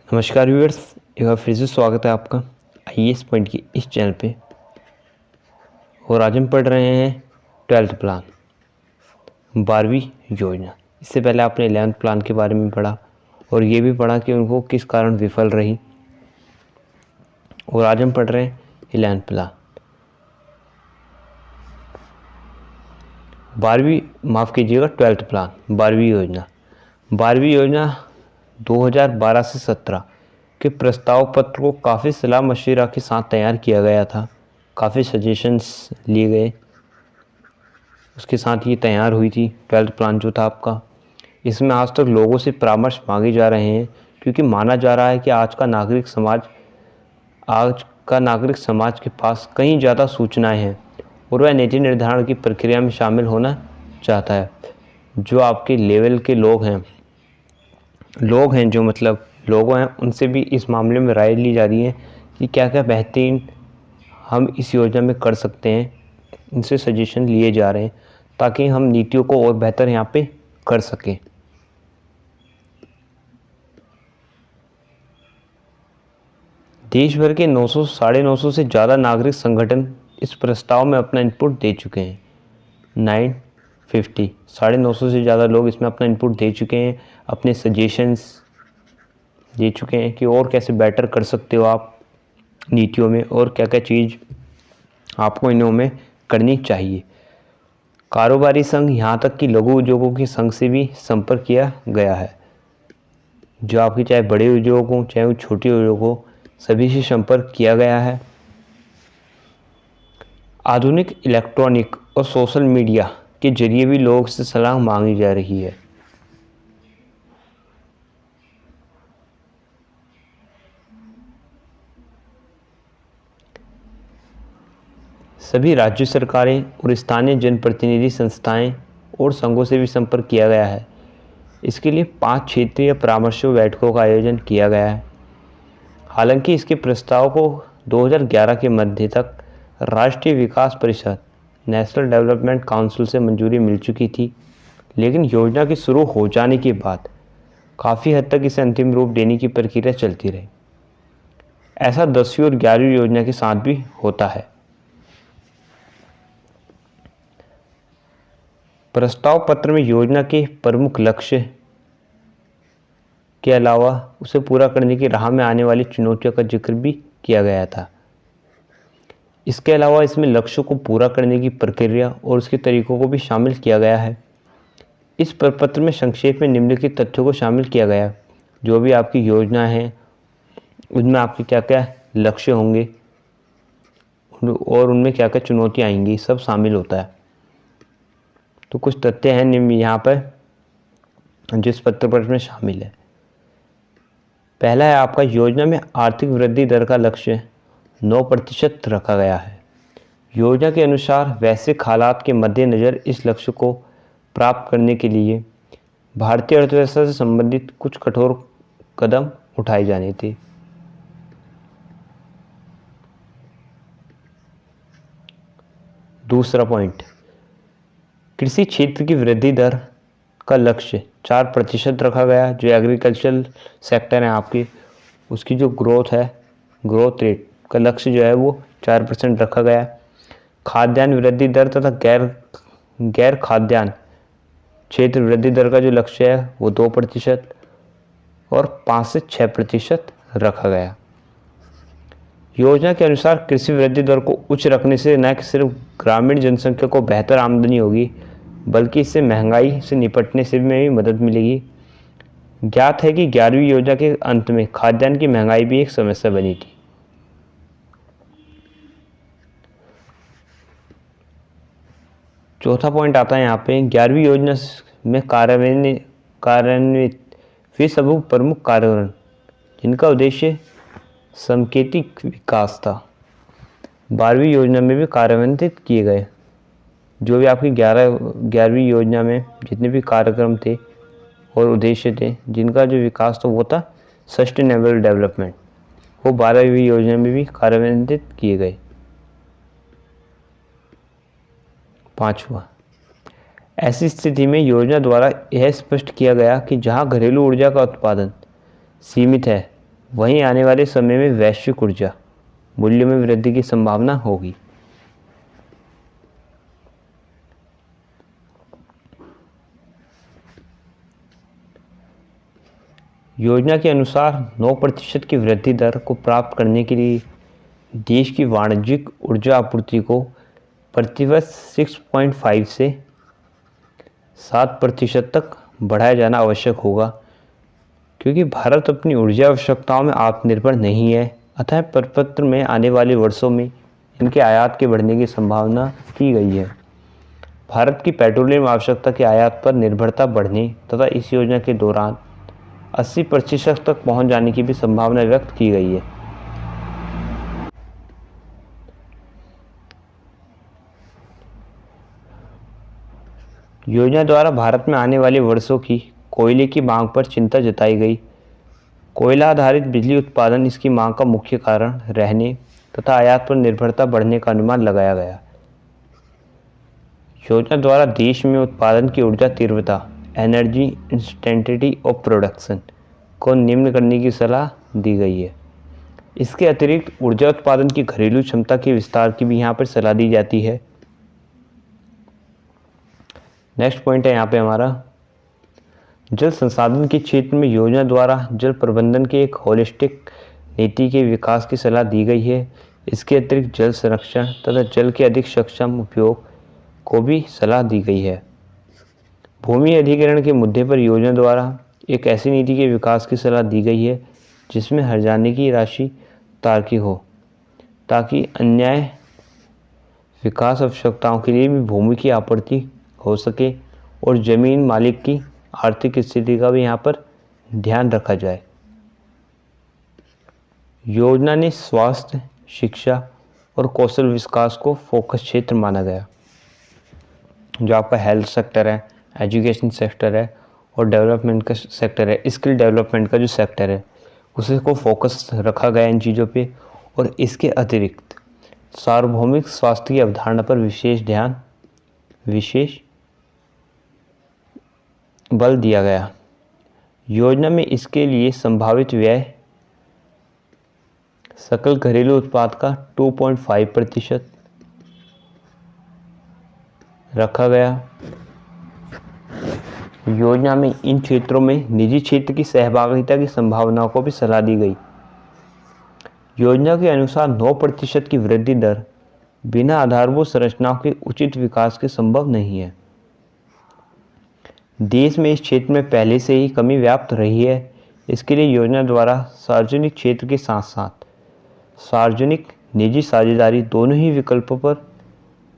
नमस्कार व्यूअर्स, एक बार फिर से स्वागत है आपका आईएएस पॉइंट की इस चैनल पे। और आज हम पढ़ रहे हैं 12th प्लान 12वीं योजना। इससे पहले आपने 11th प्लान के बारे में पढ़ा और ये भी पढ़ा कि उनको किस कारण विफल रही। और आज हम पढ़ रहे हैं 11th प्लान 12th प्लान 12वीं योजना। 12वीं योजना 2012 से 17 के प्रस्ताव पत्र को काफ़ी सलाह मशवरा के साथ तैयार किया गया था। काफ़ी सजेशंस लिए गए, उसके साथ ये तैयार हुई थी 12th प्लान जो था आपका। इसमें आज तक लोगों से परामर्श मांगे जा रहे हैं, क्योंकि माना जा रहा है कि आज का नागरिक समाज के पास कहीं ज़्यादा सूचनाएं हैं और वह नीति निर्धारण की प्रक्रिया में शामिल होना चाहता है। जो आपके लेवल के लोग हैं उनसे भी इस मामले में राय ली जा रही है कि क्या क्या बेहतरीन हम इस योजना में कर सकते हैं। इनसे सजेशन लिए जा रहे हैं ताकि हम नीतियों को और बेहतर यहाँ पे कर सकें। देश भर के 900-950 से ज़्यादा नागरिक संगठन इस प्रस्ताव में अपना इनपुट दे चुके हैं। 950 950 से ज़्यादा लोग इसमें अपना इनपुट दे चुके हैं, अपने सजेशंस दे चुके हैं कि और कैसे बेटर कर सकते हो आप नीतियों में, और क्या क्या चीज़ आपको इनों में करनी चाहिए। कारोबारी संघ, यहाँ तक कि लघु उद्योगों के संघ से भी संपर्क किया गया है। जो आपके चाहे बड़े उद्योग हों चाहे वो छोटे उद्योग हो, सभी से संपर्क किया गया है। आधुनिक इलेक्ट्रॉनिक और सोशल मीडिया के जरिए भी लोगों से सलाह मांगी जा रही है। सभी राज्य सरकारें और स्थानीय जनप्रतिनिधि संस्थाएं और संघों से भी संपर्क किया गया है। इसके लिए 5 क्षेत्रीय परामर्श बैठकों का आयोजन किया गया है। हालांकि इसके प्रस्ताव को 2011 के मध्य तक राष्ट्रीय विकास परिषद नेशनल डेवलपमेंट काउंसिल से मंजूरी मिल चुकी थी, लेकिन योजना के शुरू हो जाने के बाद काफ़ी हद तक इसे अंतिम रूप देने की प्रक्रिया चलती रही। ऐसा 10वीं और 11वीं योजना के साथ भी होता है। प्रस्ताव पत्र में योजना के प्रमुख लक्ष्य के अलावा उसे पूरा करने की राह में आने वाली चुनौतियों का जिक्र भी किया गया था। इसके अलावा इसमें लक्ष्यों को पूरा करने की प्रक्रिया और उसके तरीकों को भी शामिल किया गया है। इस प्रपत्र में संक्षेप में निम्नलिखित तथ्यों को शामिल किया गया है। जो भी आपकी योजना है उनमें आपके क्या क्या लक्ष्य होंगे और उनमें क्या क्या चुनौतियाँ आएंगी, सब शामिल होता है। तो कुछ तथ्य हैं यहाँ पर जिस पत्र में शामिल है। पहला है आपका, योजना में आर्थिक वृद्धि दर का लक्ष्य 9% रखा गया है। योजना के अनुसार वैश्विक हालात के मद्देनज़र इस लक्ष्य को प्राप्त करने के लिए भारतीय अर्थव्यवस्था से संबंधित कुछ कठोर कदम उठाए जाने थे। दूसरा पॉइंट, कृषि क्षेत्र की वृद्धि दर का लक्ष्य 4% रखा गया। जो एग्रीकल्चरल सेक्टर है आपकी, उसकी जो ग्रोथ रेट का लक्ष्य जो है वो 4% रखा गया। खाद्यान्न वृद्धि दर तथा गैर खाद्यान्न क्षेत्र वृद्धि दर का जो लक्ष्य है वो 2% और 5 से 6% रखा गया। योजना के अनुसार कृषि वृद्धि दर को उच्च रखने से न सिर्फ ग्रामीण जनसंख्या को बेहतर आमदनी होगी, बल्कि इससे महंगाई से निपटने से भी मदद मिलेगी। ज्ञात है कि 11वीं योजना के अंत में खाद्यान्न की महंगाई भी एक समस्या बनी थी। चौथा पॉइंट आता है यहाँ पे, 11वीं योजना में कार्यान्वित वे सभी प्रमुख कार्यान्वयन जिनका उद्देश्य सांकेतिक विकास था, 12वीं योजना में भी कार्यान्वित किए गए। जो भी आपकी 11वीं योजना में जितने भी कार्यक्रम थे और उद्देश्य थे जिनका जो विकास था वो था सस्टेनेबल डेवलपमेंट, वो 12वीं योजना में भी कार्यान्वित किए गए। 5वां, ऐसी स्थिति में योजना द्वारा यह स्पष्ट किया गया कि जहां घरेलू ऊर्जा का उत्पादन सीमित है वहीं आने वाले समय में वैश्विक ऊर्जा मूल्य में वृद्धि की संभावना होगी। योजना के अनुसार 9% की वृद्धि दर को प्राप्त करने के लिए देश की वाणिज्यिक ऊर्जा आपूर्ति को प्रतिवर्ष 6.5 से 7% तक बढ़ाया जाना आवश्यक होगा, क्योंकि भारत अपनी ऊर्जा आवश्यकताओं में आत्मनिर्भर नहीं है। अतः प्रपत्र में आने वाले वर्षों में इनके आयात के बढ़ने की संभावना की गई है। भारत की पेट्रोलियम आवश्यकता के आयात पर निर्भरता बढ़ने तथा इस योजना के दौरान 80% तक पहुंच जाने की भी संभावना व्यक्त की गई है। योजना द्वारा भारत में आने वाले वर्षों की कोयले की मांग पर चिंता जताई गई। कोयला आधारित बिजली उत्पादन इसकी मांग का मुख्य कारण रहने तथा आयात पर निर्भरता बढ़ने का अनुमान लगाया गया। योजना द्वारा देश में उत्पादन की ऊर्जा तीव्रता एनर्जी इंटेंसिटी ऑफ प्रोडक्शन को निम्न करने की सलाह दी गई है। इसके अतिरिक्त ऊर्जा उत्पादन की घरेलू क्षमता के विस्तार की भी यहाँ पर सलाह दी जाती है। नेक्स्ट पॉइंट है यहाँ पे हमारा जल संसाधन के क्षेत्र में योजना द्वारा जल प्रबंधन के एक होलिस्टिक नीति के विकास की सलाह दी गई है। इसके अतिरिक्त जल संरक्षण तथा जल के अधिक सक्षम उपयोग को भी सलाह दी गई है। भूमि अधिग्रहण के मुद्दे पर योजना द्वारा एक ऐसी नीति के विकास की सलाह दी गई है जिसमें हर्जाने की राशि तार्किक हो, ताकि अन्याय विकास आवश्यकताओं के लिए भी भूमि की आपूर्ति हो सके और जमीन मालिक की आर्थिक स्थिति का भी यहाँ पर ध्यान रखा जाए। योजना ने स्वास्थ्य, शिक्षा और कौशल विकास को फोकस क्षेत्र माना गया। जो आपका हेल्थ सेक्टर है, एजुकेशन सेक्टर है और डेवलपमेंट का सेक्टर है, स्किल डेवलपमेंट का जो सेक्टर है उसे को फोकस रखा गया इन चीज़ों पे। और इसके अतिरिक्त सार्वभौमिक स्वास्थ्य की अवधारणा पर विशेष बल दिया गया। योजना में इसके लिए संभावित व्यय सकल घरेलू उत्पाद का 2.5% रखा गया। योजना में इन क्षेत्रों में निजी क्षेत्र की सहभागिता की संभावनाओं को भी सलाह दी गई। योजना के अनुसार 9% की वृद्धि दर बिना आधारभूत संरचनाओं के उचित विकास के संभव नहीं है। देश में इस क्षेत्र में पहले से ही कमी व्याप्त रही है। इसके लिए योजना द्वारा सार्वजनिक क्षेत्र के साथ साथ सार्वजनिक निजी साझेदारी दोनों ही विकल्पों पर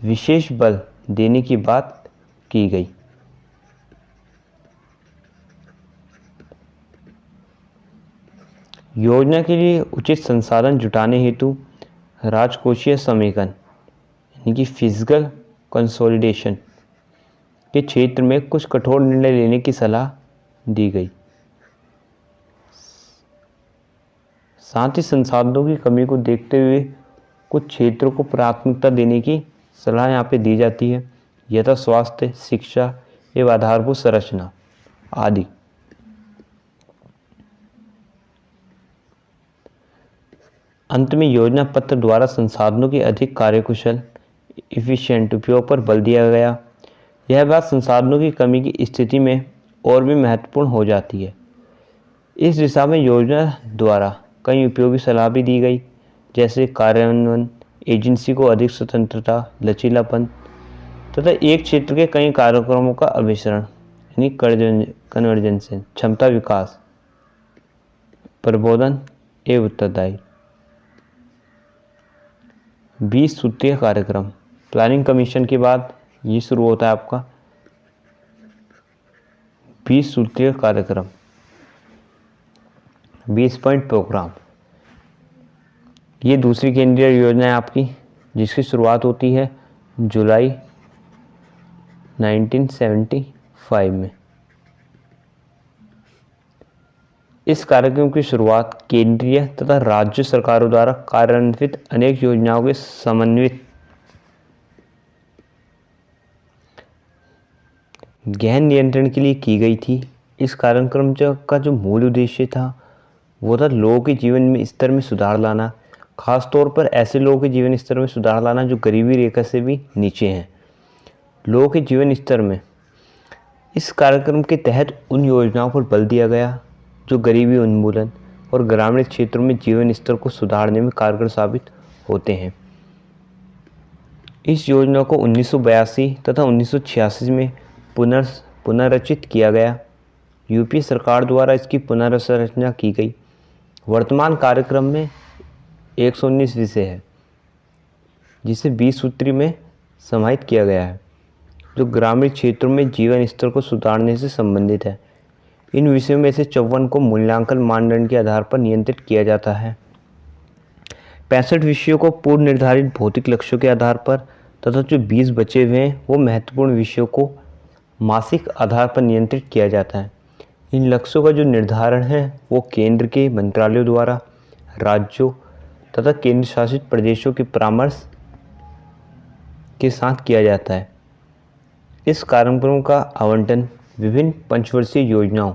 विशेष बल देने की बात की गई। योजना के लिए उचित संसाधन जुटाने हेतु राजकोषीय समेकन यानी कि फिजिकल कंसोलिडेशन के क्षेत्र में कुछ कठोर निर्णय लेने की सलाह दी गई। साथ ही संसाधनों की कमी को देखते हुए कुछ क्षेत्रों को प्राथमिकता देने की सलाह यहाँ पे दी जाती है, यथा स्वास्थ्य, शिक्षा एवं आधारभूत संरचना आदि। अंत में योजना पत्र द्वारा संसाधनों के अधिक कार्यकुशल इफिशिएंट उपयोग पर बल दिया गया। यह बात संसाधनों की कमी की स्थिति में और भी महत्वपूर्ण हो जाती है। इस दिशा में योजना द्वारा कई उपयोगी सलाह भी दी गई, जैसे कार्यान्वयन एजेंसी को अधिक स्वतंत्रता, लचीलापन तथा एक क्षेत्र के कई कार्यक्रमों का अभिसरण यानी कन्वर्जेंशन, क्षमता विकास, प्रबोधन एवं उत्तरदायी। 20 सूत्रीय कार्यक्रम प्लानिंग कमीशन के बाद ये शुरू होता है आपका 20 सूत्रीय कार्यक्रम, 20 पॉइंट प्रोग्राम। ये दूसरी केंद्रीय योजना है आपकी, जिसकी शुरुआत होती है जुलाई 1975 में। इस कार्यक्रम की शुरुआत केंद्रीय तथा राज्य सरकारों द्वारा कार्यान्वित अनेक योजनाओं के समन्वित गहन नियंत्रण के लिए की गई थी। इस कार्यक्रम का जो मूल उद्देश्य था वो था लोगों के जीवन में स्तर में सुधार लाना, खास तौर पर ऐसे लोगों के जीवन स्तर में सुधार लाना जो गरीबी रेखा से भी नीचे हैं। लोगों के जीवन स्तर में इस कार्यक्रम के तहत उन योजनाओं पर बल दिया गया जो गरीबी उन्मूलन और ग्रामीण क्षेत्रों में जीवन स्तर को सुधारने में कारगर साबित होते हैं। इस योजना को 1982 तथा 1986 में पुनर्रचित किया गया। यूपीए सरकार द्वारा इसकी पुनर्रचना की गई। वर्तमान कार्यक्रम में 119 विषय है जिसे 20 सूत्री में समाहित किया गया है जो ग्रामीण क्षेत्रों में जीवन स्तर को सुधारने से संबंधित है। इन विषयों में से 54 को मूल्यांकन मानदंड के आधार पर नियंत्रित किया जाता है। 65 विषयों को पूर्व निर्धारित भौतिक लक्ष्यों के आधार पर तथा जो 20 बचे हुए हैं वो महत्वपूर्ण विषयों को मासिक आधार पर नियंत्रित किया जाता है। इन लक्ष्यों का जो निर्धारण है वो केंद्र के मंत्रालयों द्वारा राज्यों तथा केंद्र शासित प्रदेशों के परामर्श के साथ किया जाता है। इस कार्यक्रम का आवंटन विभिन्न पंचवर्षीय योजनाओं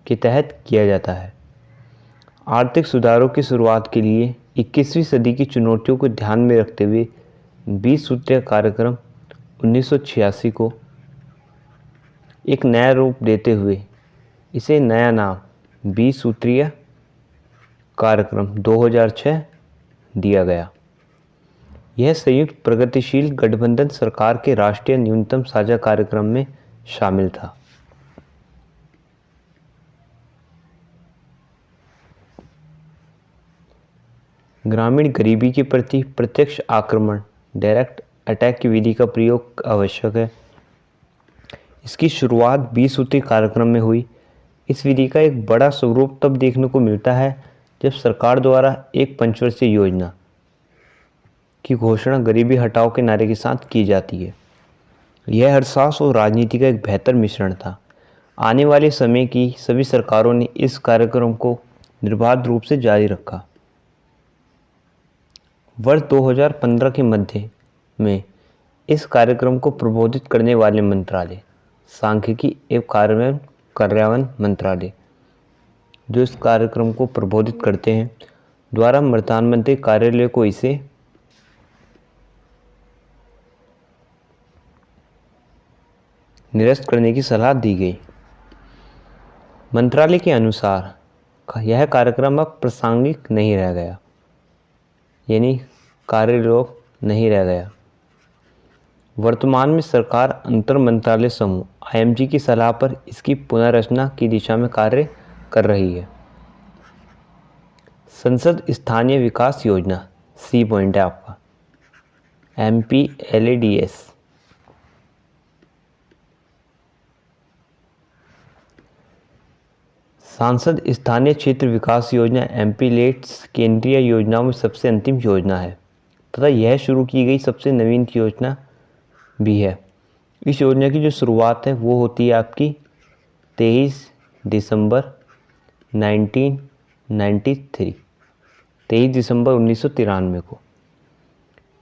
के तहत किया जाता है। आर्थिक सुधारों की शुरुआत के लिए 21वीं सदी की चुनौतियों को ध्यान में रखते हुए 20 सूत्रीय कार्यक्रम 1986 को एक नया रूप देते हुए इसे नया नाम 20 सूत्रीय कार्यक्रम 2006 दिया गया। यह संयुक्त प्रगतिशील गठबंधन सरकार के राष्ट्रीय न्यूनतम साझा कार्यक्रम में शामिल था। ग्रामीण गरीबी के प्रति प्रत्यक्ष आक्रमण डायरेक्ट अटैक की विधि का प्रयोग आवश्यक है। इसकी शुरुआत 20 सूत्री कार्यक्रम में हुई। इस विधि का एक बड़ा स्वरूप तब देखने को मिलता है जब सरकार द्वारा एक पंचवर्षीय योजना की घोषणा गरीबी हटाओ के नारे के साथ की जाती है। यह अर्थशास्त्र और राजनीति का एक बेहतर मिश्रण था। आने वाले समय की सभी सरकारों ने इस कार्यक्रम को निर्बाध रूप से जारी रखा। वर्ष 2015 के मध्य में इस कार्यक्रम को प्रबोधित करने वाले मंत्रालय सांख्यिकी एवं कार्यान्वयन मंत्रालय जो इस कार्यक्रम को प्रबोधित करते हैं द्वारा प्रधानमंत्री कार्यालय को इसे निरस्त करने की सलाह दी गई। मंत्रालय के अनुसार यह कार्यक्रम अब प्रासंगिक नहीं रह गया, यानी कार्ययोग्य नहीं रह गया। वर्तमान में सरकार अंतर मंत्रालय समूह IMG की सलाह पर इसकी पुनर्रचना की दिशा में कार्य कर रही है। संसद स्थानीय विकास योजना C पॉइंट है आपका MPLADS। सांसद स्थानीय क्षेत्र विकास योजना MPLADS केंद्रीय योजनाओं में सबसे अंतिम योजना है तथा यह शुरू की गई सबसे नवीन योजना भी है। इस योजना की जो शुरुआत है वो होती है आपकी 23 दिसंबर 1993 23 दिसंबर 1993 को,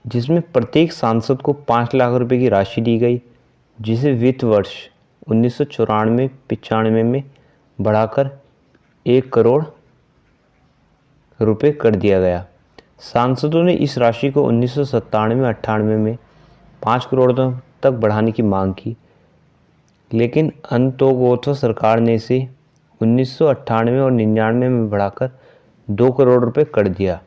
जिसमें प्रत्येक सांसद को 5 लाख रुपए की राशि दी गई, जिसे वित्त वर्ष 1994-95 में बढ़ाकर 1 करोड़ रुपए कर दिया गया। सांसदों ने इस राशि को 1997-98 में 5 करोड़ तक बढ़ाने की मांग की, लेकिन अंततोगत्वा सरकार ने इसे 1998 और 99 में बढ़ाकर 2 करोड़ रुपए कर दिया।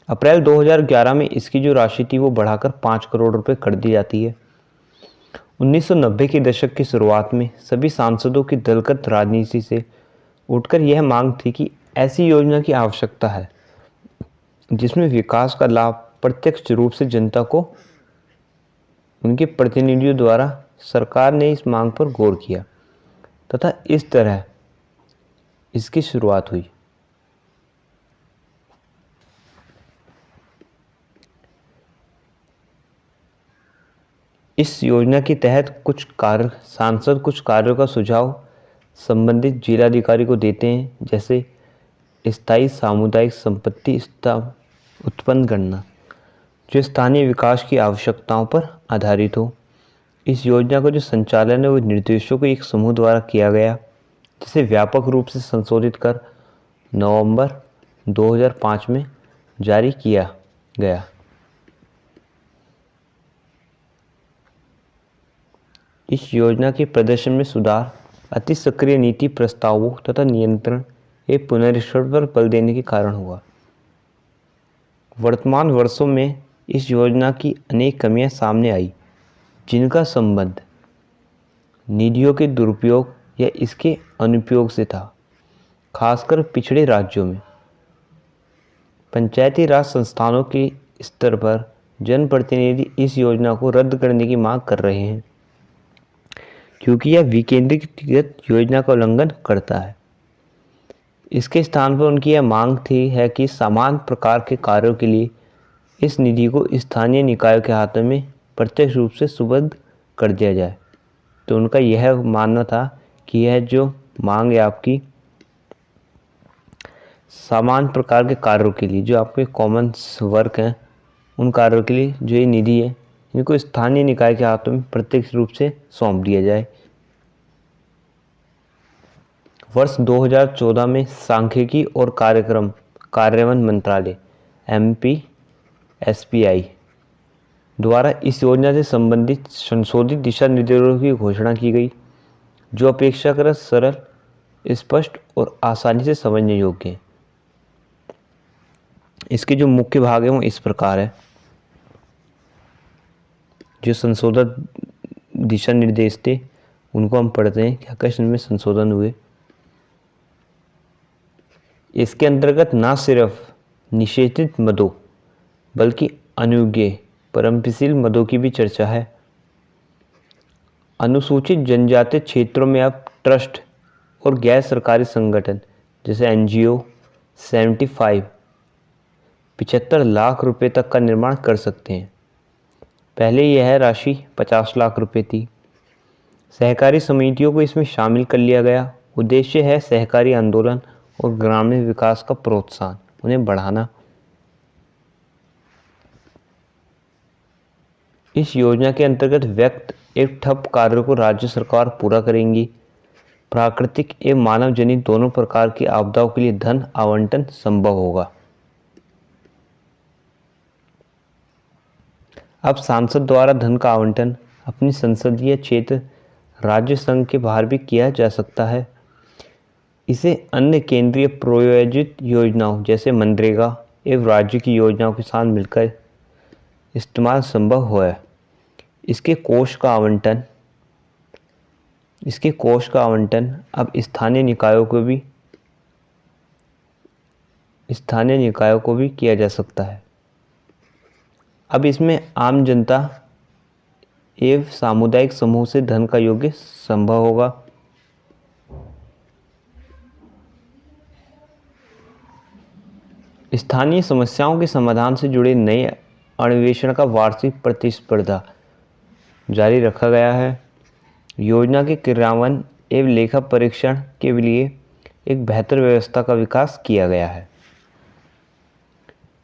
अप्रैल 2011 में इसकी जो राशि थी वो बढ़ाकर 5 करोड़ रुपए कर दी जाती है। 1990 के दशक की शुरुआत में सभी सांसदों की दलगत राजनीति से उठकर यह मांग थी कि ऐसी योजना की आवश्यकता है जिसमें विकास का लाभ प्रत्यक्ष रूप से जनता को उनके प्रतिनिधियों द्वारा। सरकार ने इस मांग पर गौर किया तथा इस तरह इसकी शुरुआत हुई। इस योजना के तहत सांसद कुछ कार्यों का सुझाव संबंधित जिलाधिकारी को देते हैं, जैसे स्थायी सामुदायिक संपत्ति उत्पन्न करना जो स्थानीय विकास की आवश्यकताओं पर आधारित हो। इस योजना का जो संचालन है वो निर्देशों के एक समूह द्वारा किया गया, जिसे व्यापक रूप से संशोधित कर नवंबर 2005 में जारी किया गया। इस योजना के प्रदर्शन में सुधार, अति सक्रिय नीति प्रस्तावों तथा नियंत्रण एवं पुनरीक्षण पर बल देने के कारण हुआ। वर्तमान वर्षों में इस योजना की अनेक कमियां सामने आई, जिनका संबंध निधियों के दुरुपयोग या इसके अनुपयोग से था। खासकर पिछड़े राज्यों में पंचायती राज संस्थानों के स्तर पर जनप्रतिनिधि इस योजना को रद्द करने की मांग कर रहे हैं, क्योंकि यह विकेंद्रीकृत योजना का उल्लंघन करता है। इसके स्थान पर उनकी यह मांग थी है कि समान प्रकार के कार्यों के लिए इस निधि को स्थानीय निकायों के हाथों में प्रत्यक्ष रूप से सुपुर्द कर दिया जाए। तो उनका यह मानना था कि यह जो मांग है आपकी समान प्रकार के कार्यों के लिए, जो आपके कॉमन वर्क हैं, उन कार्यों के लिए जो ये निधि है, इनको स्थानीय निकाय के हाथों में प्रत्यक्ष रूप से सौंप दिया जाए। वर्ष 2014 में सांख्यिकी और कार्यक्रम कार्यान्वयन मंत्रालय MPSPI द्वारा इस योजना से संबंधित संशोधित दिशा निर्देशों की घोषणा की गई, जो अपेक्षाकृत सरल, स्पष्ट और आसानी से समझने योग्य है। इसके जो मुख्य भाग हैं वो इस प्रकार है। जो संशोधित दिशा निर्देश थे उनको हम पढ़ते हैं, क्या क्या इनमें संशोधन हुए। इसके अंतर्गत न सिर्फ निषेधित मदों बल्कि अनुज्ञेय परंपराशील मदों की भी चर्चा है। अनुसूचित जनजाति क्षेत्रों में अब ट्रस्ट और गैर सरकारी संगठन जैसे NGO 75 लाख रुपए तक का निर्माण कर सकते हैं। पहले यह राशि 50 लाख रुपए थी। सहकारी समितियों को इसमें शामिल कर लिया गया। उद्देश्य है सहकारी आंदोलन और ग्रामीण विकास का प्रोत्साहन, उन्हें बढ़ाना। इस योजना के अंतर्गत व्यक्त एक ठप कार्यों को राज्य सरकार पूरा करेंगी। प्राकृतिक एवं मानव जनित दोनों प्रकार की आपदाओं के लिए धन आवंटन संभव होगा। अब सांसद द्वारा धन का आवंटन अपनी संसदीय क्षेत्र राज्य संघ के बाहर भी किया जा सकता है। इसे अन्य केंद्रीय प्रायोजित योजनाओं जैसे मनरेगा एवं राज्य की योजनाओं के साथ मिलकर इस्तेमाल संभव है। इसके कोष का आवंटन अब स्थानीय निकायों को भी किया जा सकता है। अब इसमें आम जनता एवं सामुदायिक समूह से धन का योग्य संभव होगा। स्थानीय समस्याओं के समाधान से जुड़े नए अन्वेषण का वार्षिक प्रतिस्पर्धा जारी रखा गया है। योजना के क्रियान्वयन एवं लेखा परीक्षण के लिए एक बेहतर व्यवस्था का विकास किया गया है।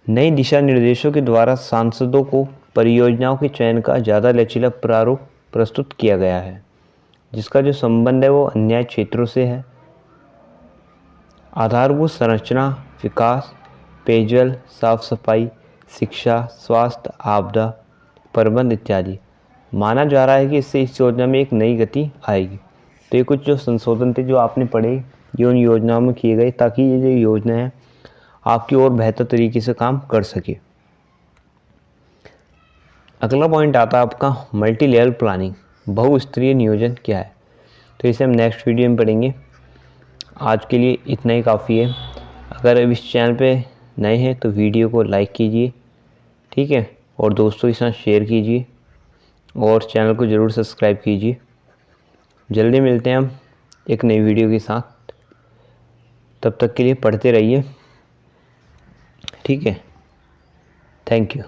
नई दिशा निर्देशों के द्वारा सांसदों को परियोजनाओं के चयन का ज़्यादा लचीला प्रारूप प्रस्तुत किया गया है, जिसका जो संबंध है वो अन्य क्षेत्रों से है। आधारभूत संरचना विकास, पेयजल, साफ सफाई, शिक्षा, स्वास्थ्य, आपदा प्रबंध इत्यादि। माना जा रहा है कि इससे इस योजना में एक नई गति आएगी। तो ये कुछ जो संशोधन थे जो आपने पढ़े, ये उन योजनाओं में किए गए ताकि ये जो योजना है आपकी और बेहतर तरीके से काम कर सके। अगला पॉइंट आता है आपका मल्टी लेवल प्लानिंग, बहुस्तरीय नियोजन क्या है। तो इसे हम नेक्स्ट वीडियो में पढ़ेंगे। आज के लिए इतना ही काफ़ी है। अगर अब इस चैनल पे नए हैं तो वीडियो को लाइक कीजिए, ठीक है, और दोस्तों के साथ शेयर कीजिए और चैनल को ज़रूर सब्सक्राइब कीजिए। जल्दी मिलते हैं हम एक नई वीडियो के साथ। तब तक के लिए पढ़ते रहिए, ठीक है। Thank you.